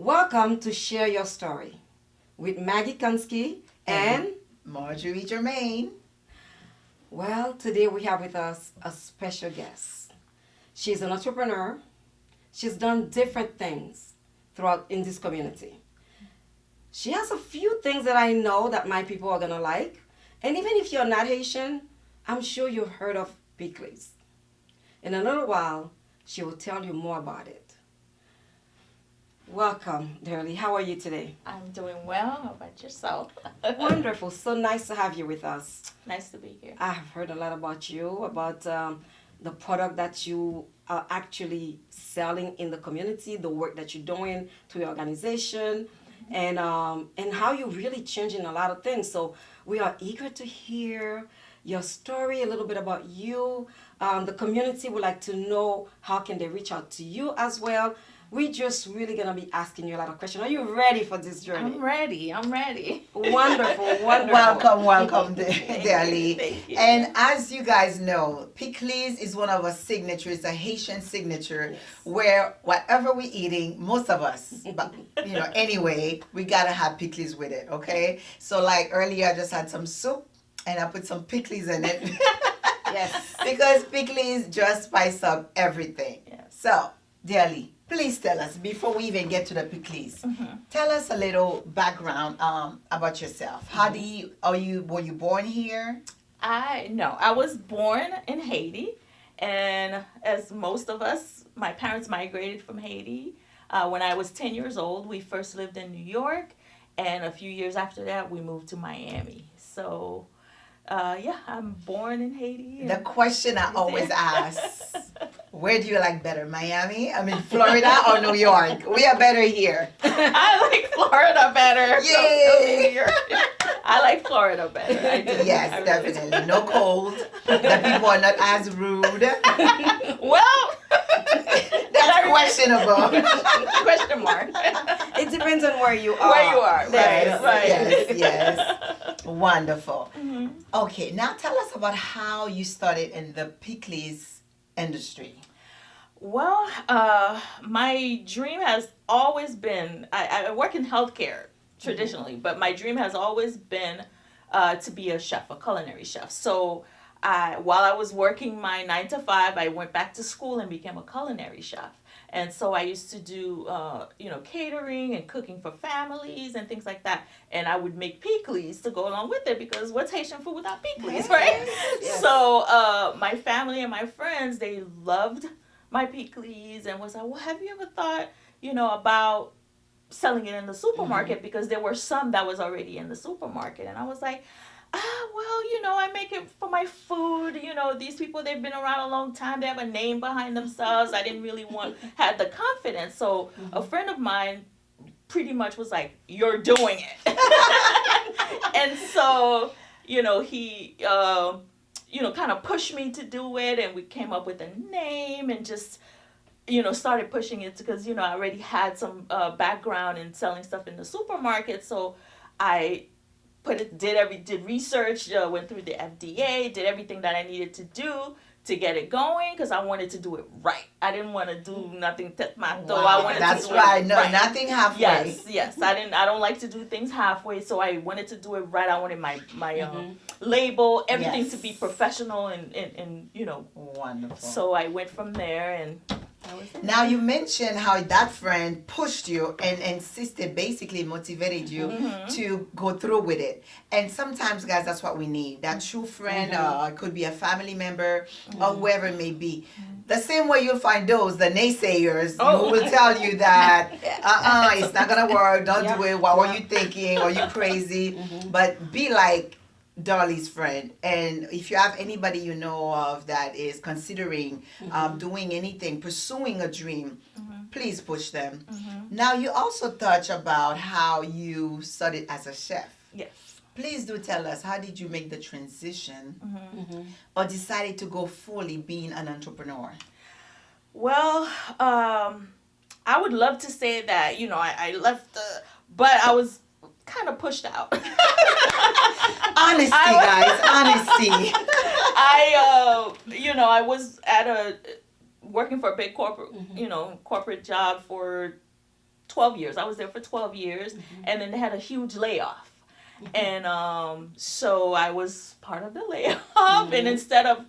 Welcome to Share Your Story with Maggie Kanzky and Marjorie Germain. well, today we have with us a special guest. She's an entrepreneur. She's done different things throughout in this community. She has a few things that I know that my people are gonna like. And even if you're not Haitian, I'm sure you've heard of pickles. In a little while, she will tell you more about it. Welcome, Dherlie. How are you today? I'm doing well. How about yourself? Wonderful. So nice to have you with us. Nice to be here. I have heard a lot about you, about the product that you are actually selling in the community, the work that you're doing to your organization, and how you're really changing a lot of things. So we are eager to hear your story, a little bit about you. The community would like to know how can they reach out to you as well. We just really gonna be asking you a lot of questions. Are you ready for this journey? I'm ready. Wonderful, wonderful. Welcome, Dherlie. Thank you. And as you guys know, pickles is one of our signatures, a Haitian signature, Yes. where whatever we're eating, most of us, but anyway, we gotta have pickles with it, okay? So like earlier, I just had some soup and I put some pickles in it. Yes. Because pickles just spice up everything. Yes. So, Dherlie, please tell us, before we even get to the pickles, tell us a little background about yourself. How do were you born here? I was born in Haiti, and as most of us, my parents migrated from Haiti. When I was 10 years old, we first lived in New York, and a few years after that, we moved to Miami. So, I'm born in Haiti. The question I always ask, where do you like better, Miami? I mean, Florida or New York? We are better here. I like Florida better. Yay! I like Florida better. I do. Yes, I really do. definitely. No cold. The people are not as rude. Well, That's questionable. question mark. It depends on where you are. Where you are, There right, it is. Yes. Wonderful. Mhm. Okay, now tell us about how you started in the pickles industry. Well, my dream has always been, I work in healthcare traditionally, but my dream has always been to be a chef, a culinary chef. So while I was working my 9 to 5, I went back to school and became a culinary chef. And so I used to do, catering and cooking for families and things like that. And I would make pickles to go along with it because what's Haitian food without pickles, right? Yes. So my family and my friends, they loved my pickles and was like, well, have you ever thought, about selling it in the supermarket? Because there were some that was already in the supermarket. And I was like, I make it for my food. These people, they've been around a long time. They have a name behind themselves. I didn't really had the confidence. So a friend of mine pretty much was like, you're doing it. And so, he, kind of pushed me to do it. And we came up with a name and just, started pushing it because, I already had some background in selling stuff in the supermarket. So I did research, went through the FDA, did everything that I needed to do to get it going because I wanted to do it right. I didn't want to do nothing tête-maître. I wanted That's to do right. it No, right. nothing halfway. Yes. I don't like to do things halfway, so I wanted to do it right. I wanted my label, everything Yes. to be professional and Wonderful. So I went from there and that was it. Now you mentioned how that friend pushed you and insisted, basically motivated you to go through with it. And sometimes, guys, that's what we need. That true friend, it could be a family member or whoever it may be. The same way you'll find those, the naysayers, who will tell you that, it's not gonna work, don't do it, what were you thinking, are you crazy? But be like Dherlie's friend, and if you have anybody you know of that is considering doing anything, pursuing a dream, please push them. Now you also touch about how you started as a chef. Yes. Please do tell us, how did you make the transition or decided to go fully being an entrepreneur? Well, I would love to say that, I left but I was kind of pushed out. Honesty, guys, honesty. I was working for a big corporate, corporate job for 12 years. I was there for 12 years, and then they had a huge layoff. And so I was part of the layoff, and instead of,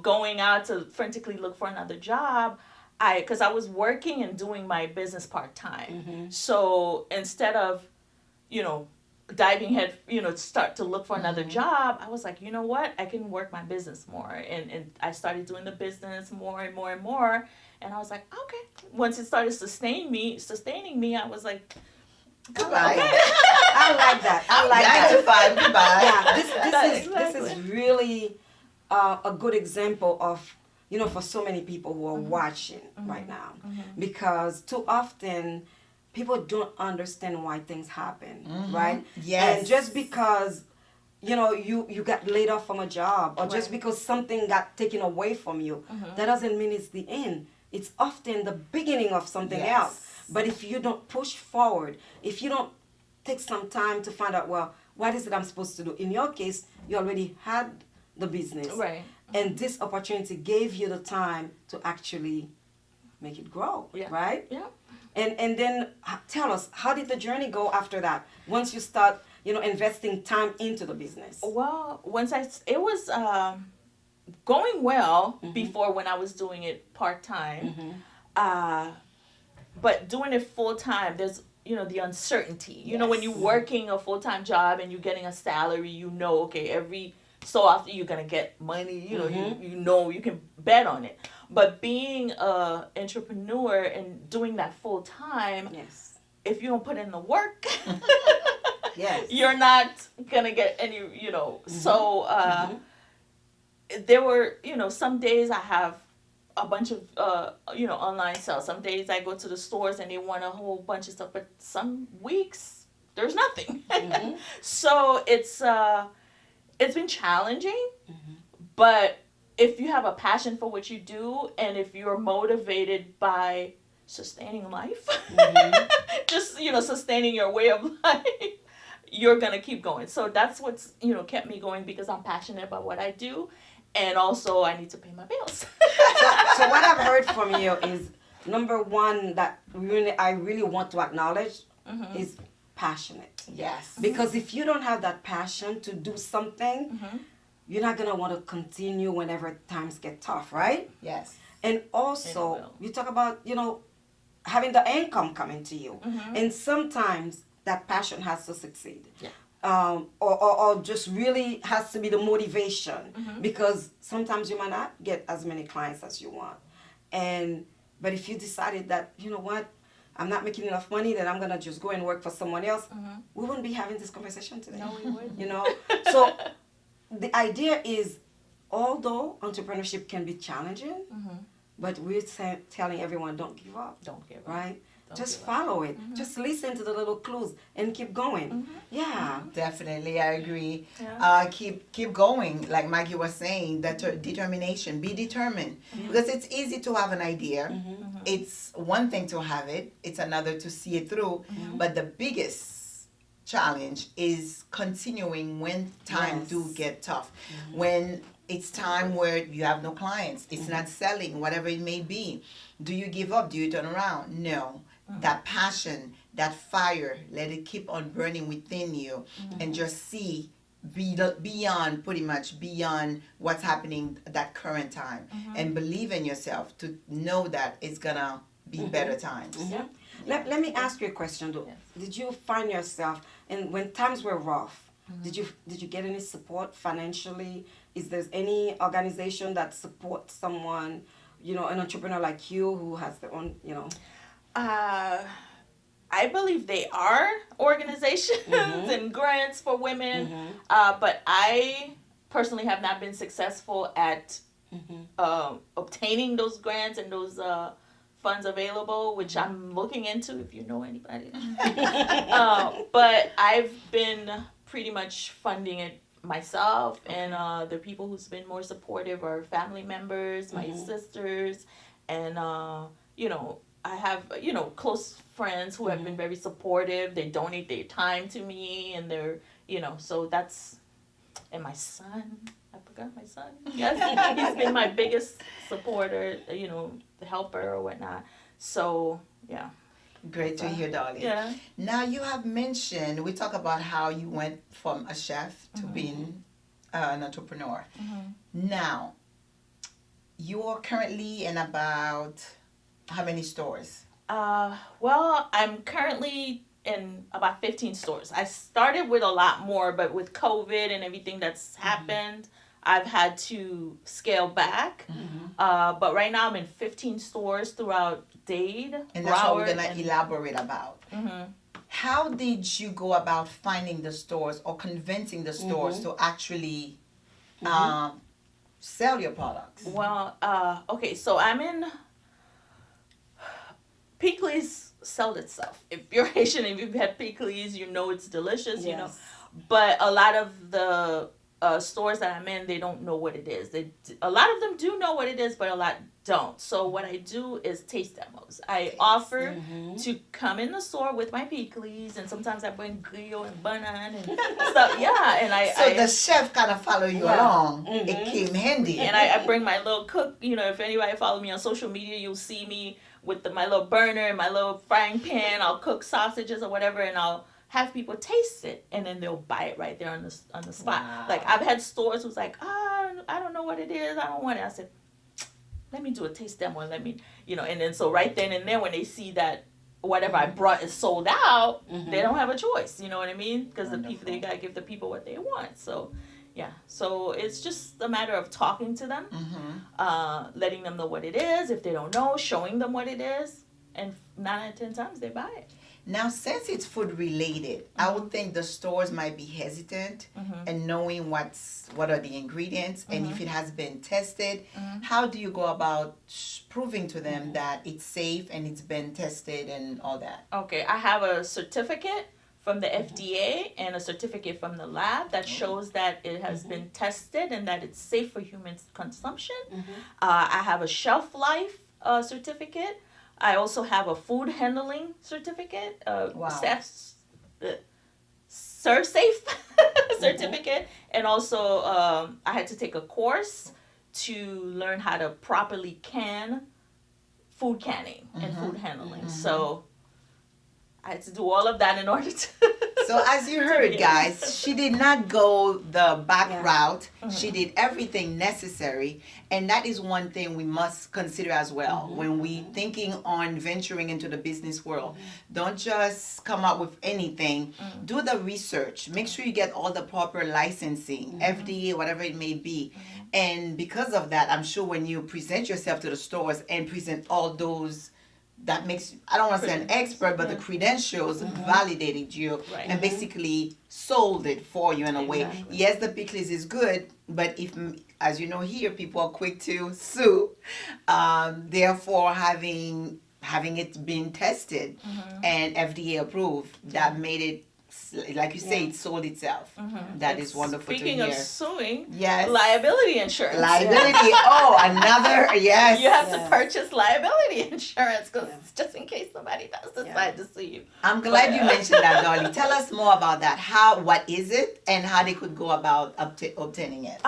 going out to frantically look for another job, because I was working and doing my business part-time. So instead of, diving head, start to look for another job, I was like, you know what, I can work my business more. And I started doing the business more and more and more. And I was like, okay. Once it started sustaining me, I was like, Goodbye. okay. I like that. I like that. 9 to 5. Goodbye. Yeah, this is really a good example of, for so many people who are watching right now, because too often people don't understand why things happen, right? Yes. And just because you got laid off from a job, or just because something got taken away from you, that doesn't mean it's the end. It's often the beginning of something else. But if you don't push forward, if you don't take some time to find out, well, what is it I'm supposed to do? In your case, you already had the business. Right. And this opportunity gave you the time to actually make it grow, right? Yeah. And then tell us, how did the journey go after that? Once you start, investing time into the business. Well, it was going well before, when I was doing it part-time. But doing it full-time, there's, the uncertainty. When you're working a full-time job and you're getting a salary, okay, every so often you're going to get money, you can bet on it. But being an entrepreneur and doing that full-time, if you don't put in the work, you're not going to get any, So there were, some days I have a bunch of, online sales. Some days I go to the stores and they want a whole bunch of stuff, but some weeks there's nothing. So it's been challenging, but if you have a passion for what you do, and if you're motivated by sustaining life, just, sustaining your way of life, you're going to keep going. So that's what's, kept me going, because I'm passionate about what I do. And also I need to pay my bills. So what I've heard from you is, number one, that I really want to acknowledge is passionate. Yes. Because if you don't have that passion to do something, you're not going to want to continue whenever times get tough, right? Yes. And also, you talk about, having the income coming to you. And sometimes that passion has to succeed. Yeah. Or just really has to be the motivation, because sometimes you might not get as many clients as you want. But if you decided that, I'm not making enough money, then I'm going to just go and work for someone else, we wouldn't be having this conversation today. No, we wouldn't. So the idea is, although entrepreneurship can be challenging, but we're telling everyone, don't give up. Don't give up. Right? Just follow it. Just listen to the little clues and keep going. Yeah. Definitely, I agree. Yeah. Keep going, like Maggie was saying. That determination. Be determined, because it's easy to have an idea. It's one thing to have it. It's another to see it through. But the biggest challenge is continuing when times do get tough. When it's time where you have no clients, it's not selling, whatever it may be. Do you give up? Do you turn around? No. That passion, that fire, let it keep on burning within you, and just see beyond, pretty much beyond what's happening at that current time, and believe in yourself to know that it's gonna be better times. Let me ask you a question though. Yes. Did you find yourself, and when times were rough, did you get any support financially? Is there any organization that supports someone, an entrepreneur like you who has their own, I believe they are organizations and grants for women, but I personally have not been successful at obtaining those grants and those funds available, which I'm looking into if you know anybody. But I've been pretty much funding it myself, and the people who's been more supportive are family members, my sisters, and I have close friends who have been very supportive. They donate their time to me, and they're so that's, and my son, I forgot my son. Yes, he's been my biggest supporter, the helper or whatnot. So yeah. Great to hear, Dherlie. Yeah. Now you have mentioned, we talk about how you went from a chef to being an entrepreneur. Now, you are currently in about how many stores? Well, I'm currently in about 15 stores. I started with a lot more, but with COVID and everything that's happened, I've had to scale back. But right now I'm in 15 stores throughout Dade, And that's what we're Broward, going to elaborate about. How did you go about finding the stores or convincing the stores to actually sell your products? Well, okay, so I'm in Peakley's sold itself. If you're Haitian and you've had Peakley's, you know it's delicious, you know. But a lot of the stores that I'm in, they don't know what it is. A lot of them do know what it is, but a lot don't. So what I do is taste demos. I offer to come in the store with my Peakley's, and sometimes I bring griot and banan and stuff. Yeah, and So the chef kind of follow you along. It came handy. and I bring my little cook. You know, if anybody follow me on social media, you'll see me with my little burner and my little frying pan. I'll cook sausages or whatever, and I'll have people taste it, and then they'll buy it right there on the spot. Wow. Like I've had stores who's like, I don't know what it is, I don't want it. I said, let me do a taste demo and let me, you know, and then so right then and there when they see that whatever I brought is sold out, they don't have a choice. You know what I mean? Because the people, they gotta give the people what they want. So. Yeah, so it's just a matter of talking to them, letting them know what it is. If they don't know, showing them what it is, and 9 out of 10 times they buy it. Now, since it's food related, I would think the stores might be hesitant in knowing what are the ingredients and if it has been tested. How do you go about proving to them that it's safe and it's been tested and all that? Okay, I have a certificate from the FDA and a certificate from the lab that shows that it has been tested and that it's safe for human consumption. I have a shelf life certificate. I also have a food handling certificate, serve safe certificate, and also I had to take a course to learn how to properly can food canning and food handling. So I had to do all of that in order to. So as you heard, guys, she did not go the back route. She did everything necessary, and that is one thing we must consider as well when we thinking on venturing into the business world. Don't just come up with anything. Do the research. Make sure you get all the proper licensing, FDA, whatever it may be. And because of that, I'm sure when you present yourself to the stores and present all those, that makes, I don't want to say an expert, but the credentials validated you and basically sold it for you in a way. Yes, the Peakley's is good, but if, as you know here, people are quick to sue. Therefore, having it been tested and FDA approved, that made it, like you say, it sold itself. That is wonderful to hear. Speaking of suing, yes, liability insurance. Liability. Oh, another, yes. You have to purchase liability insurance because just in case somebody does decide to sue you. I'm glad you mentioned that, Dherlie. Tell us more about that. What is it, and how they could go about obtaining it?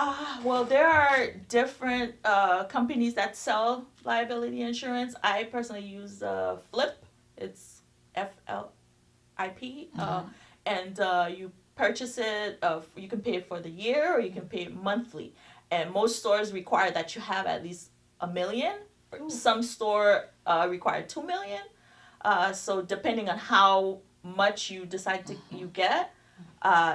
Well, there are different companies that sell liability insurance. I personally use Flip. It's FLIP. And you purchase it, you can pay it for the year or you can pay it monthly. And most stores require that you have at least $1 million. Some store require $2 million. So depending on how much you decide you get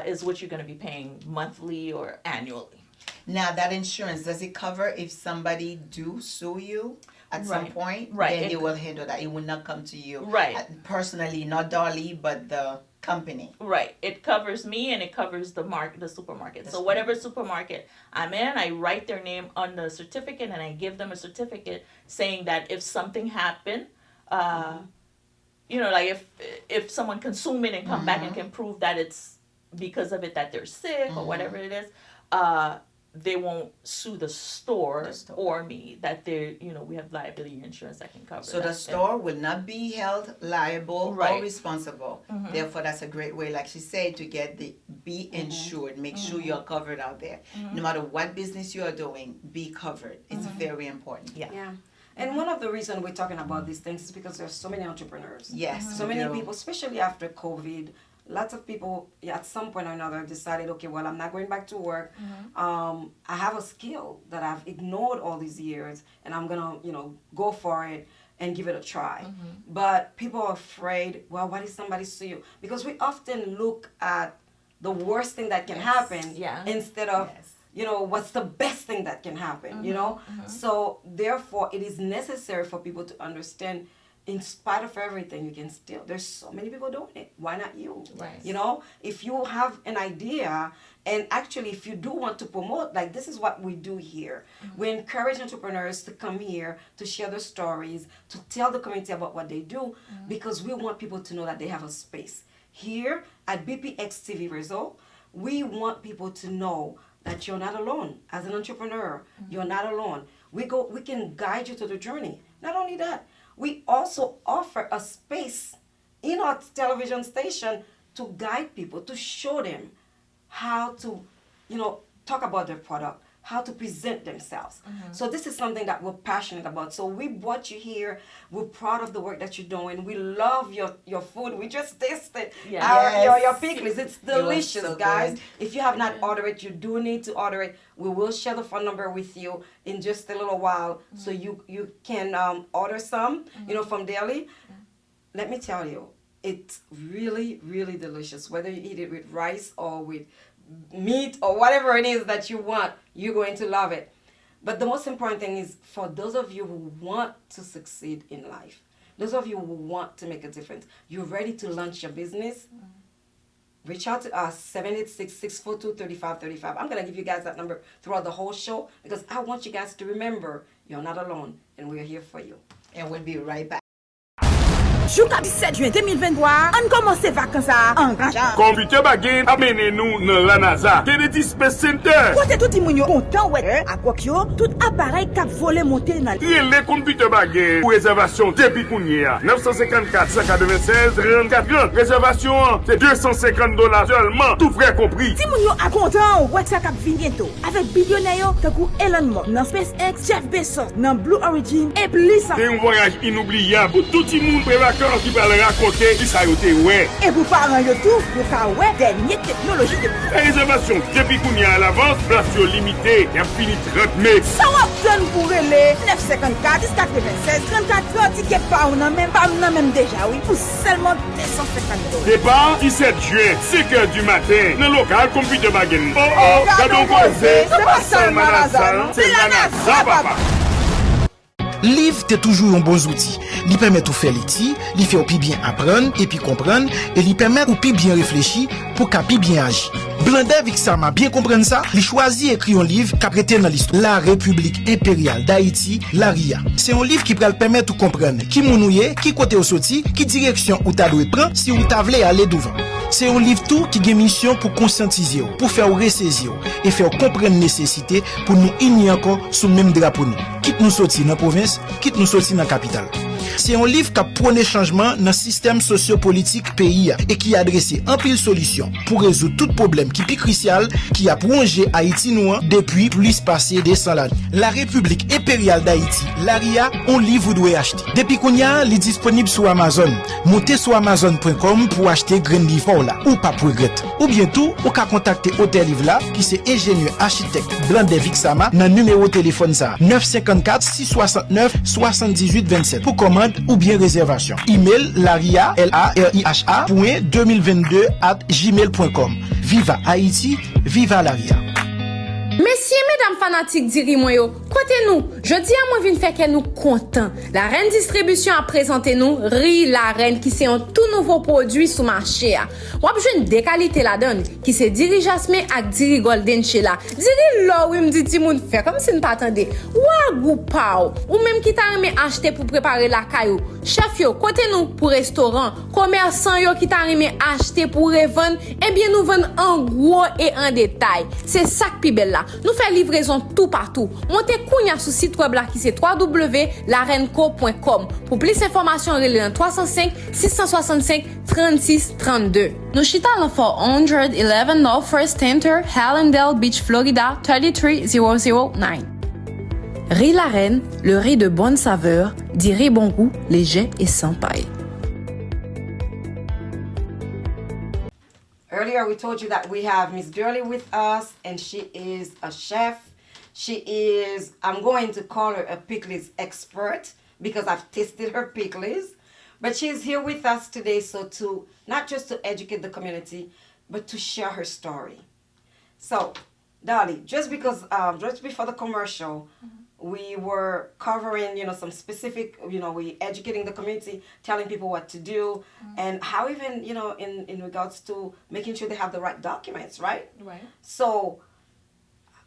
is what you're going to be paying monthly or annually. Now, that insurance, does it cover if somebody do sue you at some point? Right. Then they will handle that. It will not come to you. Right. Personally, not Dherlie, but the company. Right. It covers me and it covers the supermarket. So whatever supermarket I'm in, I write their name on the certificate and I give them a certificate saying that if something happened, you know, like if someone consume it and come back and can prove that it's because of it that they're sick or whatever it is, they won't sue the store or me, that they're, you know, we have liability insurance that can cover So that. the store will not be held liable or responsible. Therefore, that's a great way, like she said, to be insured. Make sure you're covered out there. No matter what business you are doing, be covered. It's very important. Yeah. And one of the reasons we're talking about these things is because there's so many entrepreneurs. Yes. So we many do. people, especially after COVID, lots of people at some point or another decided, okay, well, I'm not going back to work. I have a skill that I've ignored all these years, and I'm gonna, go for it and give it a try. But people are afraid, well, what if somebody sue you? Because we often look at the worst thing that can happen instead of what's the best thing that can happen, So therefore, it is necessary for people to understand, in spite of everything, you can still, there's so many people doing it. Why not you? Right. If you have an idea, and actually if you do want to promote, like this is what we do here. We encourage entrepreneurs to come here, to share their stories, to tell the community about what they do, because we want people to know that they have a space. Here at BPX TV Result, we want people to know that you're not alone. As an entrepreneur, you're not alone. We can guide you to the journey. Not only that, we also offer a space in our television station to guide people, to show them how to, talk about their product, how to present themselves. So this is something that we're passionate about. So we brought you here. We're proud of the work that you're doing. We love your food. We just tasted your pickles. It's delicious, so guys. good. If you have not ordered it, you do need to order it. We will share the phone number with you in just a little while, so you can order some, from Dherlie. Let me tell you, it's really, really delicious. Whether you eat it with rice or with meat or whatever it is that you want, you're going to love it. But the most important thing is, for those of you who want to succeed in life, those of you who want to make a difference, you're ready to launch your business, reach out to us, 786-642-3535. I'm going to give you guys that number throughout the whole show, because I want you guys to remember you're not alone, and we're here for you. And we'll be right back. Jusqu'à 17 juin 2023, on commence vacances en grand champ. Computer Maggie amène nous dans la NASA. Kennedy Space Center. Côté tout le monde content ouais, à quoi que tout appareil cap volé monter dans Les Computer Maggie pour réservation depuis Kounia. 954 196 34 30. Réservation c'est $250 seulement, tout frais compris. Si moun yo a content ouais ça cap vinn bientôt avec billionnaire tant que Elon Musk, dans SpaceX, Jeff Bezos, dans Blue Origin et plus ça. C'est un voyage inoubliable pour tout le monde prévacances qui va le raconter qui ça a été ouais. Et pour parents yo tout, yo ka ouais dernière technologie de La réservation depuis Kounia à l'avance, place limitée, il y a fini 30 mai. ça va donne pour les 954 96 34 30 tickets par ou même pas même déjà oui pour seulement $250. Départ 17 juin, 5h du matin, dans le local Computer Maggie. Oh, gardons posé, c'est pas seulement la NASA, c'est la NASA, papa. Livre t'es toujours un bon outil. Il permet de faire l'éti, il fait au plus bien apprendre et puis comprendre, et il permet au plus bien réfléchir pour qu'à plus bien agir. Blender avec ça m'a bien comprendre ça, il choisit écrire un livre qui prêté dans l'histoire. La République impériale d'Haïti, la RIA. C'est un livre qui peut permettre de comprendre qui mounouye, qui côté au sorti, qui direction ou ta doit prendre si ou ta voulez aller devant. C'est un livre tout qui a mission pour conscientiser, pour faire ressaisir et faire comprendre nécessité pour nous unir encore sous le même drapeau nous. Quitte nous sortir dans la province, quitte nous sortir dans la capitale. C'est un livre qui prône changement dans le système socio-politique pays et qui a adressé un pile solution pour résoudre tout problème qui est crucial qui a plongé Haïti noir depuis plus passé des 100 ans. La République impériale d'Haïti, l'ARIA, un livre vous devez acheter. Depuis qu'on y a, il est disponible sur Amazon. Montez sur amazon.com pour acheter Grand Livre là ou pas pour regretter. Ou bientôt, ou qu'à contacter Hôtel Livre là qui c'est ingénieur architecte Blandé Vixama dans numéro téléphone ça 954 669 78 27 pour commande ou bien réservation. Email laria .2022@gmail.com. Viva Haïti, viva Laria. Messieurs, mesdames fanatiques diri moi yo, côté nous, jeudi à moi vinn fait que nous content. La Reine Distribution a présenté nous riz la Reine qui c'est un tout nouveau produit sur marché. Ou besoin de qualité la donne qui c'est diri jasmin ak diri golden chez la. Diri là oui me dit ti moun fait comme si ne pas attendait. Ou goût pao ou même qui t'a aimé acheter pour préparer la caillou. Chef yo, côté nous pour restaurant, commerçant yo qui t'a aimé acheter pour revendre, eh bien nous vendons en gros et en détail. C'est ça qui belle là. Nous faisons livraison tout partout. Montez kounya sur site web là qui c'est www.larenco.com. Pour plus d'informations, relais 305 665 36 32. Nous chita dans 411 North First Center, Hallandale Beach, Florida 33009. Riz la reine, le riz de bonne saveur, dit riz bon goût, léger et sans paille. Earlier, we told you that we have Miss Dherlie with us, and she is a chef. She is, I'm going to call her a pickles expert because I've tasted her pickles. But she's here with us today, so to not just to educate the community, but to share her story. So, Dherlie, just before the commercial, we were covering, some specific, we educating the community, telling people what to do, and how even, in regards to making sure they have the right documents, right? Right. So,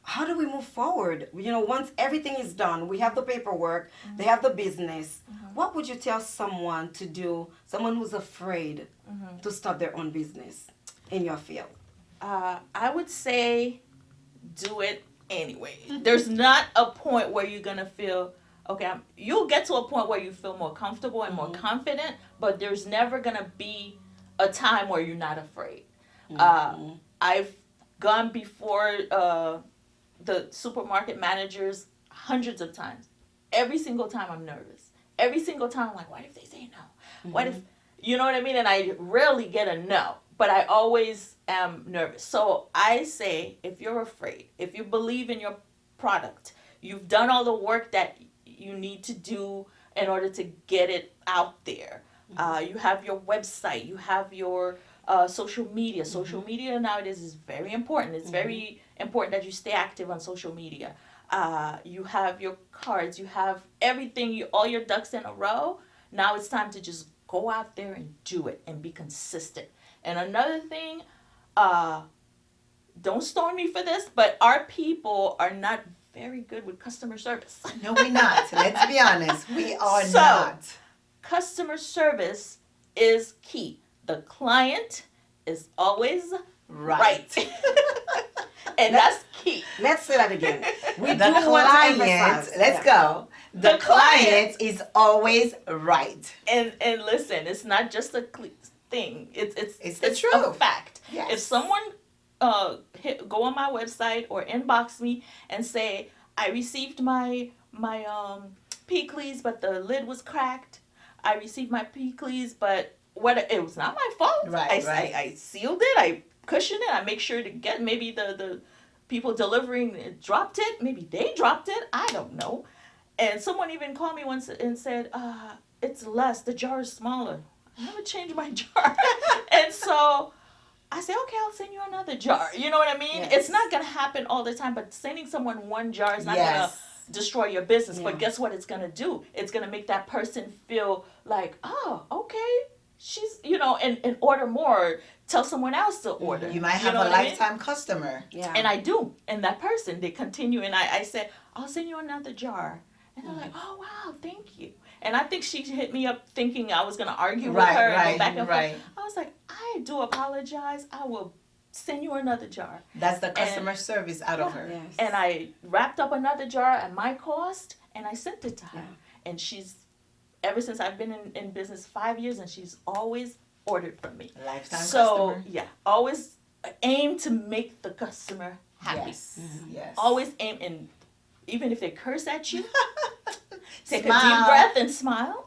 how do we move forward? Once everything is done, we have the paperwork, they have the business. What would you tell someone to do, someone who's afraid to start their own business in your field? I would say do it anyway. There's not a point where you're gonna feel okay. You'll get to a point where you feel more comfortable and more confident, but there's never gonna be a time where you're not afraid. I've gone before the supermarket managers hundreds of times. Every single time I'm nervous. Every single time I'm like, what if they say no? What if, you know what I mean? And I rarely get a no, but I always am nervous. So I say, if you're afraid, if you believe in your product, you've done all the work that you need to do in order to get it out there. You have your website, you have your social media. Social media nowadays is very important. It's very important that you stay active on social media. You have your cards, you have everything, all your ducks in a row. Now it's time to just go out there and do it and be consistent. And another thing, don't stone me for this, but our people are not very good with customer service. No, we're not. Let's be honest. We are not. Customer service is key. The client is always right. And that's key. Let's say that again. We The do want to client, emphasize. let's go. The client is always right. And listen, it's not just a thing. It's the a truth. fact. Yes. If someone go on my website or inbox me and say, I received my Peacleys, but the lid was cracked. I received my Peacleys, but it was not my fault. Right. I sealed it. I cushioned it. I make sure to get, maybe the people delivering it dropped it. Maybe they dropped it. I don't know. And someone even called me once and said, it's less. The jar is smaller. I never changed my jar. And so I say, okay, I'll send you another jar. You know what I mean? Yes. It's not going to happen all the time, but sending someone one jar is not going to destroy your business. But guess what it's going to do? It's going to make that person feel like, oh, okay, she's, and order more. Tell someone else to order. You might have a lifetime customer. Yeah. And I do. And that person, they continue. And I said, I'll send you another jar. And they're like, oh, wow, thank you. And I think she hit me up thinking I was going to argue with her and go back and forth. I was like, I do apologize. I will send you another jar. That's the customer service out of her. Yes. And I wrapped up another jar at my cost, and I sent it to her. Yeah. And she's, ever since I've been in business 5 years, and she's always ordered from me. Lifetime so, customer. yeah, always aim to make the customer happy. Yes. Yes. Always aim, and even if they curse at you, take Smile. a deep breath and smile.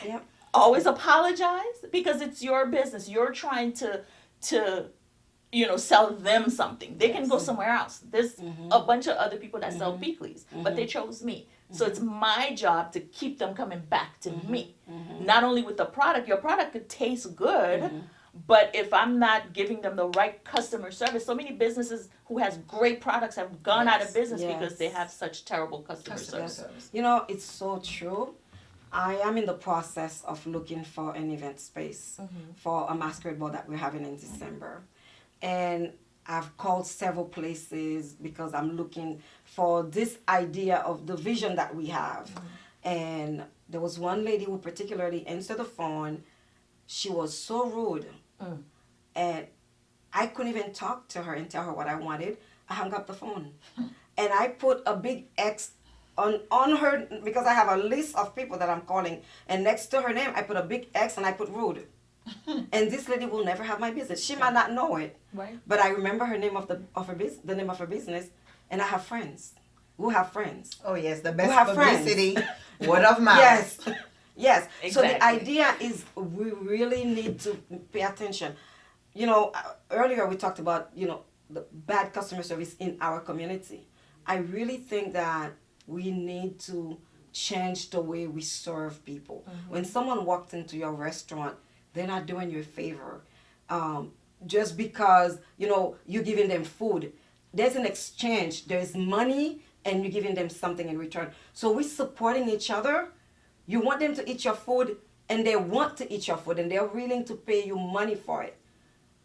Yep. Always apologize, because it's your business. You're trying to sell them something. They can go somewhere else. There's a bunch of other people that sell Peacleys, but they chose me. So it's my job to keep them coming back to me. Not only with the product, your product could taste good, but if I'm not giving them the right customer service, so many businesses who has great products have gone out of business because they have such terrible customer service. It's so true. I am in the process of looking for an event space for a masquerade ball that we're having in December. And I've called several places because I'm looking for this idea of the vision that we have. And there was one lady who particularly answered the phone. She was so rude. And I couldn't even talk to her and tell her what I wanted. I hung up the phone. And I put a big X on her, because I have a list of people that I'm calling. And next to her name, I put a big X and I put rude. And this lady will never have my business. She might not know it. Right. But I remember her name the name of her business, and I have friends. who have friends. Oh yes, the Who best have friends. publicity, word of mouth. Yes. Yes. So the Exactly. idea is we really need to pay attention. You know, earlier we talked about, you know, the bad customer service in our community. I really think that we need to change the way we serve people. When someone walks into your restaurant, they're not doing you a favor. Just because, you know, you're giving them food. There's an exchange. There's money and you're giving them something in return. So we're supporting each other. You want them to eat your food and they want to eat your food and they're willing to pay you money for it.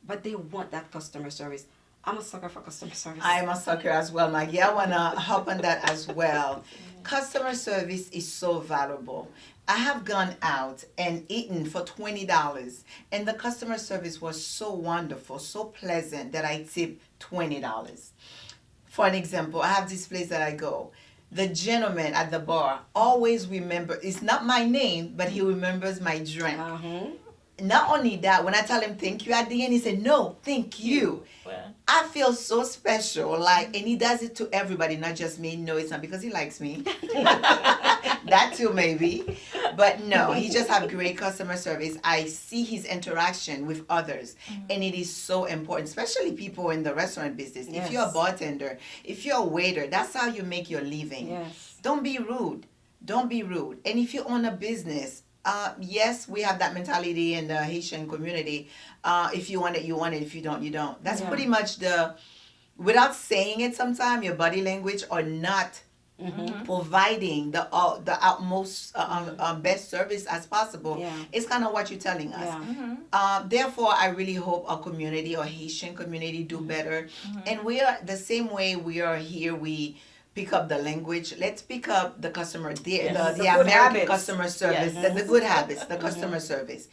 But they want that customer service. I'm a sucker for customer service. I am a sucker as well, Maggie. I want to hop on that as well. Customer service is so valuable. I have gone out and eaten for $20, and the customer service was so wonderful, so pleasant that I tipped $20. For an example, I have this place that I go. The gentleman at the bar always remember, it's not my name, but he remembers my drink. Not only that, when I tell him thank you at the end, he said, no, thank you. Well, I feel so special, like, and he does it to everybody, not just me. No, it's not because he likes me. That too, maybe. But no, he just have great customer service. I see his interaction with others, and it is so important, especially people in the restaurant business. Yes. If you're a bartender, if you're a waiter, that's how you make your living. Yes. Don't be rude. Don't be rude. And if you own a business, yes, we have that mentality in the Haitian community. If you want it, you want it. If you don't, you don't. That's Yeah. pretty much without saying it sometimes, your body language or not providing the utmost best service as possible. Yeah. It's kind of what you're telling us. Yeah. Therefore, I really hope our community or Haitian community do better. And we are the same way we are here. We pick up the language. Let's pick up the customer, the good American habits. customer service, Yes. the good habits, the customer service.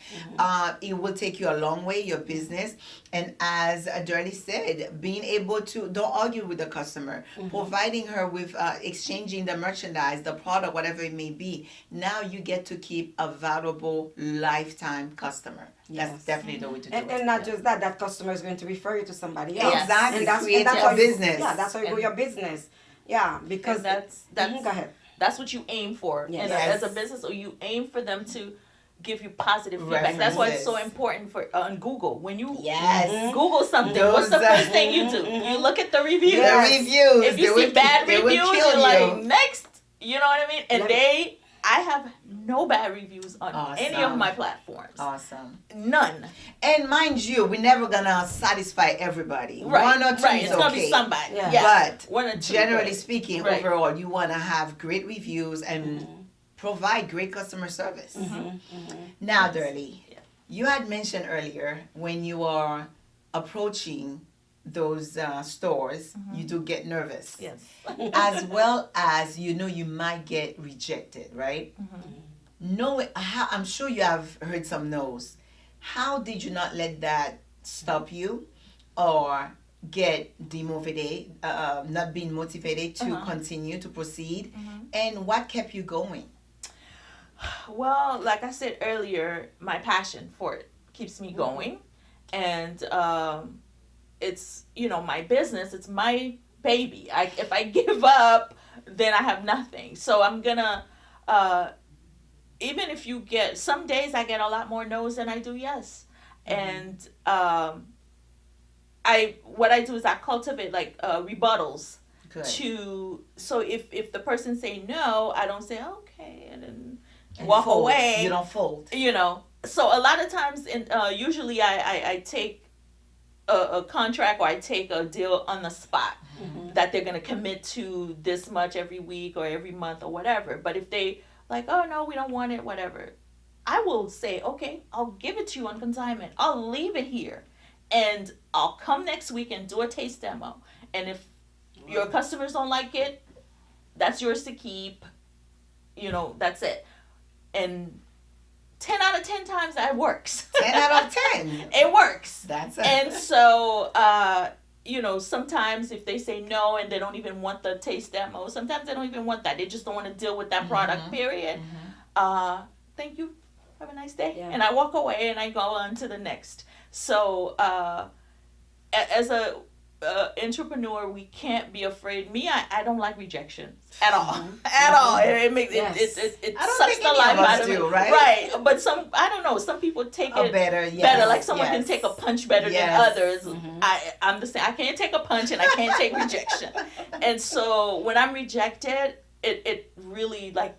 It will take you a long way, your business. And as Dherlie said, being able to, don't argue with the customer, providing her with, exchanging the merchandise, the product, whatever it may be. Now you get to keep a valuable lifetime customer. That's Yes. definitely the way to do it. And not just that, that customer is going to refer you to somebody else. Yes. Exactly. And that's, Create and that's your how you- business. Yeah, that's how you grow your business. Yeah, because and that's Go ahead. that's what you aim for. Yes. And as a business, or you aim for them to give you positive feedback. That's why it's so References. important for on Google. When you Yes. Google something, what's the Those, first thing you do? You look at the reviews. The reviews. If you they see will- bad they will reviews, kill you're like, you. next. You know what I mean? And Let- I have no bad reviews on any of Awesome. my platforms. Awesome. None. And mind you, we're never gonna satisfy everybody. Right. One or two right. is It's gonna okay. be somebody. Yeah. Yeah. But One or two, generally right. speaking, Right. overall, you wanna have great reviews and provide great customer service. Now, Dherlie, Yeah. you had mentioned earlier when you are approaching those stores, you do get nervous. Yes. As well as you know you might get rejected, right? I'm sure you have heard some no's. How did you not let that stop you or get demotivated, not being motivated to continue to proceed? And what kept you going? Well, like I said earlier, my passion for it keeps me going. And it's, my business, it's my baby. If I give up, then I have nothing. So I'm gonna, even if you get, some days I get a lot more no's than I do yes. And what I do is I cultivate like rebuttals. Good. So if the person say no, I don't say okay and then And walk fold. away. You don't fold. So a lot of times usually I take a contract or I take a deal on the spot that they're going to commit to this much every week or every month or whatever. But if they like, oh no, we don't want it, whatever, I will say, okay, I'll give it to you on consignment. I'll leave it here and I'll come next week and do a taste demo. And if your customers don't like it, that's yours to keep. That's it. And 10 out of 10 times that works. 10 out of 10. It works. That's it. And so, sometimes if they say no and they don't even want the taste demo, sometimes they don't even want that. They just don't want to deal with that product, period. Thank you. Have a nice day. Yeah. And I walk away and I go on to the next. So, as a entrepreneur, we can't be afraid. Me, I don't like rejection at all, at all. It makes Yes. it I don't sucks think the any life of us out of do, me. right? Right, but I don't know. Some people take it better, yes, better. Like someone can yes. take a punch better Yes. than others. I'm the same. I can't take a punch and I can't take rejection. And so when I'm rejected, it really like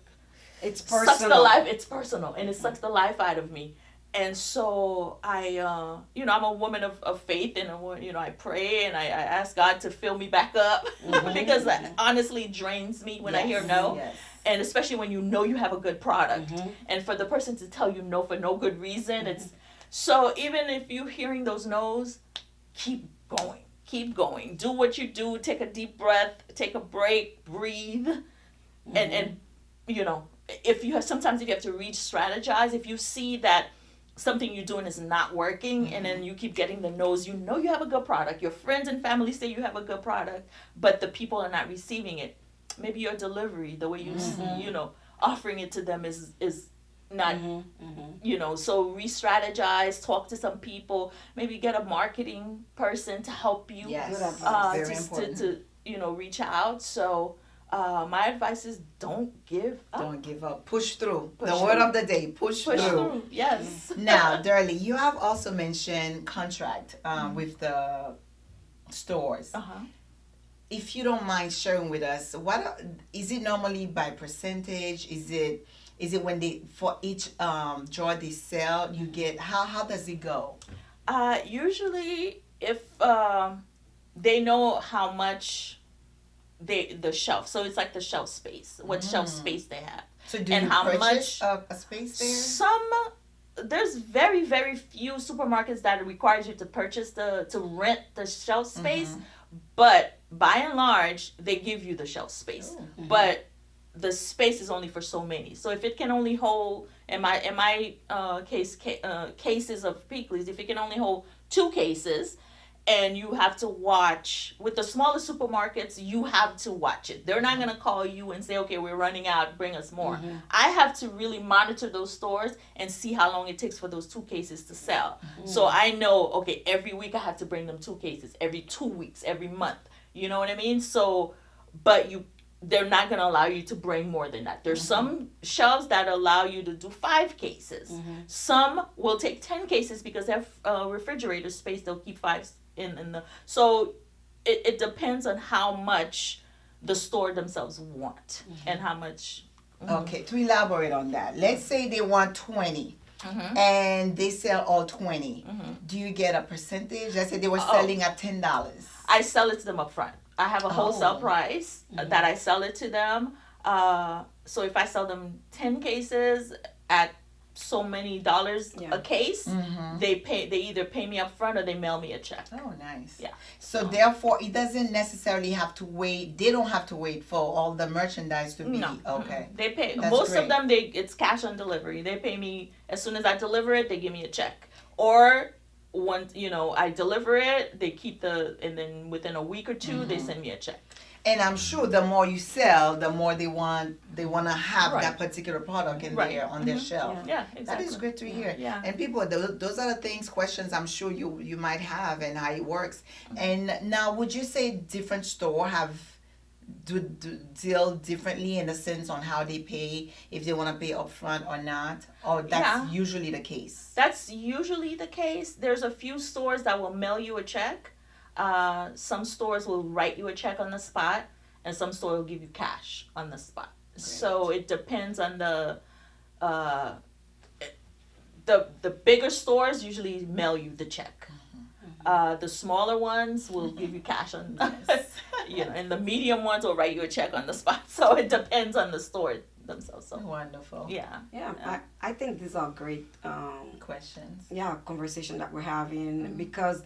It's sucks the personal. life. It's personal, and it sucks the life out of me. And so I'm a woman of faith, and I pray and I ask God to fill me back up because that honestly drains me when I hear no. Yes. And especially when you know you have a good product, and for the person to tell you no for no good reason, it's so even if you're hearing those no's, keep going, do what you do, take a deep breath, take a break, breathe, and if you have to re-strategize, if you see that something you're doing is not working and then you keep getting the no's, you have a good product, your friends and family say you have a good product, but the people are not receiving it. Maybe your delivery, the way you offering it to them is not so re-strategize, talk to some people, maybe get a marketing person to help you. Yes. Good advice. Very important. to reach out. So my advice is don't give up. Don't give up. Push through. Push The through. word of the day. Push through. Yes. Now, Dherlie, you have also mentioned contract with the stores. If you don't mind sharing with us, is it normally by percentage? Is it when for each jar they sell, you get how does it go? Usually, if they know how much the shelf, so it's like the shelf space, what shelf space they have. So do and you how purchase much a space there? There's very, very few supermarkets that requires you to purchase to rent the shelf space, but by and large they give you the shelf space. But the space is only for so many. So if it can only hold, in my cases of Peekleys, if it can only hold 2 cases, and you have to watch, with the smaller supermarkets, you have to watch it. They're not going to call you and say, okay, we're running out, bring us more. I have to really monitor those stores and see how long it takes for those 2 cases to sell. So I know, okay, every week I have to bring them 2 cases, every 2 weeks, every month. You know what I mean? So, but they're not going to allow you to bring more than that. There's some shelves that allow you to do 5 cases. Some will take 10 cases because they have refrigerator space. They'll keep 5 in the. So it depends on how much the store themselves want and how much. Okay, to elaborate on that, let's say they want 20. And they sell all 20. Do you get a percentage? Let's say they were selling at $10. I sell it to them up front. I have a wholesale price that I sell it to them. So if I sell them 10 cases at so many dollars a case, they either pay me up front or they mail me a check. Oh, nice. Yeah. So therefore, it doesn't necessarily have to wait. They don't have to wait for all the merchandise to be okay. They pay. That's Most great. of them, it's cash on delivery. They pay me as soon as I deliver it. They give me a check. Or once I deliver it, they keep and then within a week or 2, they send me a check. And I'm sure the more you sell, the more they want to have that particular product in there on their shelf. Yeah, exactly. That is great to hear. Yeah. And people, those are the questions I'm sure you might have and how it works. And now, would you say different store do deal differently in the sense on how they pay, if they want to pay upfront or not? Or that's usually the case? That's usually the case. There's a few stores that will mail you a check. Some stores will write you a check on the spot, and some stores will give you cash on the spot. Great. So it depends on the bigger stores usually mail you the check. The smaller ones will give you cash on, and the medium ones will write you a check on the spot. So it depends on the store themselves. So wonderful. Yeah. I think these are great questions. Conversation that we're having, because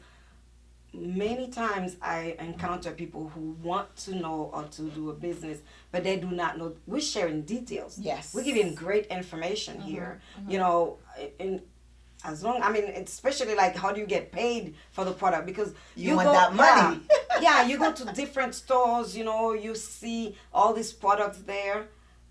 many times I encounter people who want to know or to do a business, but they do not know. We're sharing details. Yes. We're giving great information here. Especially like how do you get paid for the product, because you want that money. You go to different stores, you see all these products there,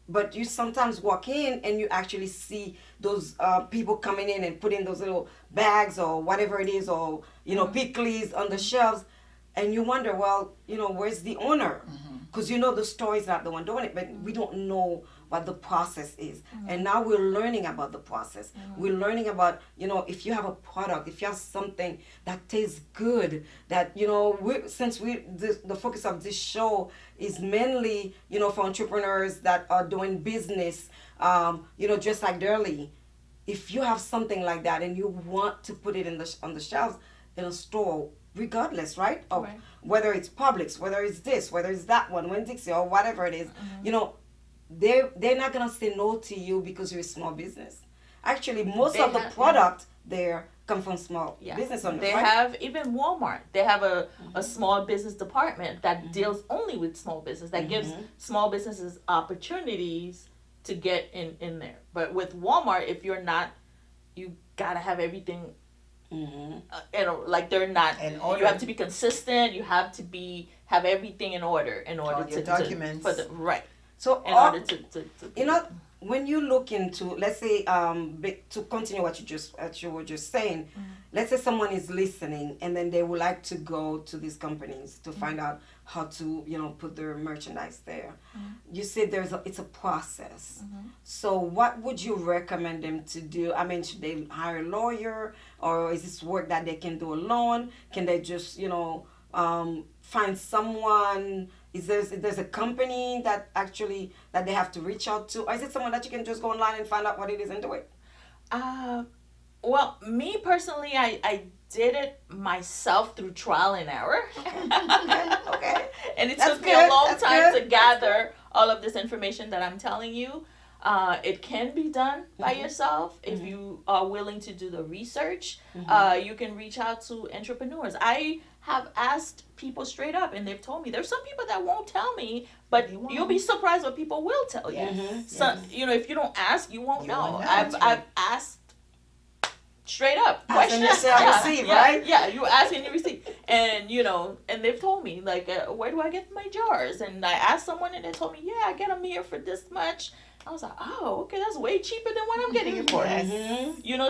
but you sometimes walk in and you actually see those people coming in and putting those little bags or whatever it is, or Peekleys on the shelves, and you wonder, well, where's the owner? Because the store is not the one doing it, but we don't know what the process is. And now we're learning about the process. We're learning about, if you have a product, if you have something that tastes good, that, the focus of this show is mainly, for entrepreneurs that are doing business, just like Dherlie. If you have something like that and you want to put it on the shelves in a store, regardless, right? Of whether it's Publix, whether it's this, whether it's that one, Winn-Dixie, or whatever it is, they're not gonna say no to you because you're a small business. Actually, most of the product there come from small business owners. They have even Walmart. They have a small business department that deals only with small business, that gives small businesses opportunities to get in there. But with Walmart, if you're not, you gotta have everything. Like they're not. You have to be consistent. You have to have everything in order to documents for the right. So in order to when you look into, let's say, to continue what you were just saying, let's say someone is listening and then they would like to go to these companies to find out how to, put their merchandise there. You said it's a process. So what would you recommend them to do? I mean, should they hire a lawyer, or is this work that they can do alone? Can they just, find someone? Is there's a company that they have to reach out to, or is it someone that you can just go online and find out what it is and do it? Well, me personally, I did it myself through trial and error. Okay. And it took me a long time to gather all of this information that I'm telling you. It can be done by yourself if you are willing to do the research. You can reach out to entrepreneurs. I have asked people straight up, and they've told me. There's some people that won't tell me, but you'll be surprised what people will tell you. If you don't ask, you won't know. I've asked straight up questions. Right? Yeah, you ask and you receive. And, and they've told me, like, where do I get my jars? And I asked someone, and they told me, I get them here for this much. I was like, oh, okay, that's way cheaper than what I'm getting it for.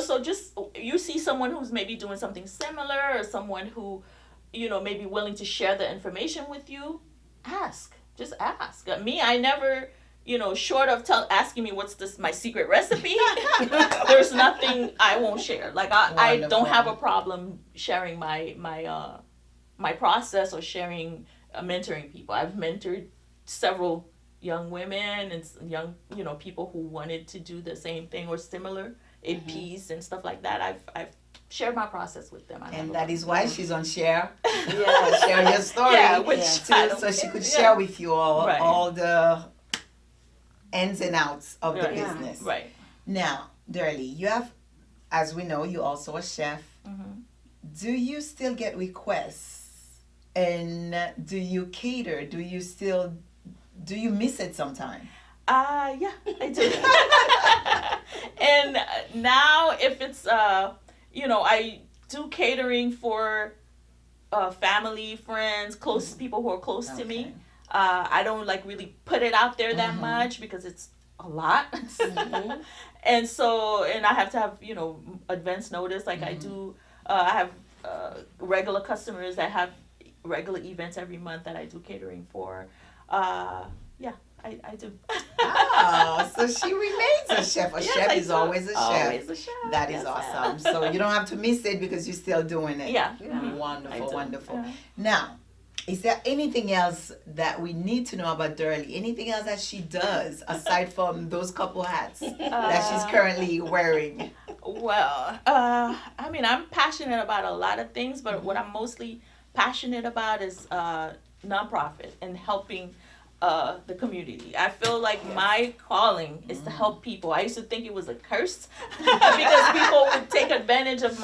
So just, you see someone who's maybe doing something similar, or someone who, maybe willing to share the information with you, ask. Just ask. Me, I never, short of asking me what's my secret recipe, there's nothing I won't share. Like, I don't have a problem sharing my process, or sharing, mentoring people. I've mentored several young women and young, people who wanted to do the same thing or similar, APs and stuff like that. I've shared my process with them. And that is why she's on Share. Share your story. So she could share with you all the ins and outs of the business. Right. Now, Dherlie, you have, as we know, you're also a chef. Do you still get requests? And do you cater? Do you miss it sometime? Yeah, I do. And now if it's, I do catering for family, friends, close people who are close to me. I don't really put it out there that much because it's a lot. And I have to have, advance notice. Like I do, I have regular customers that have regular events every month that I do catering for. I do. So she remains a chef. A chef is always a chef. Always a chef. That is awesome. So you don't have to miss it because you're still doing it. Yeah. Wonderful. Yeah. Now, is there anything else that we need to know about Dherlie? Anything else that she does aside from those couple hats that she's currently wearing? Well, I'm passionate about a lot of things, but what I'm mostly passionate about is nonprofit and helping the community. I feel like my calling is to help people. I used to think it was a curse because people would take advantage of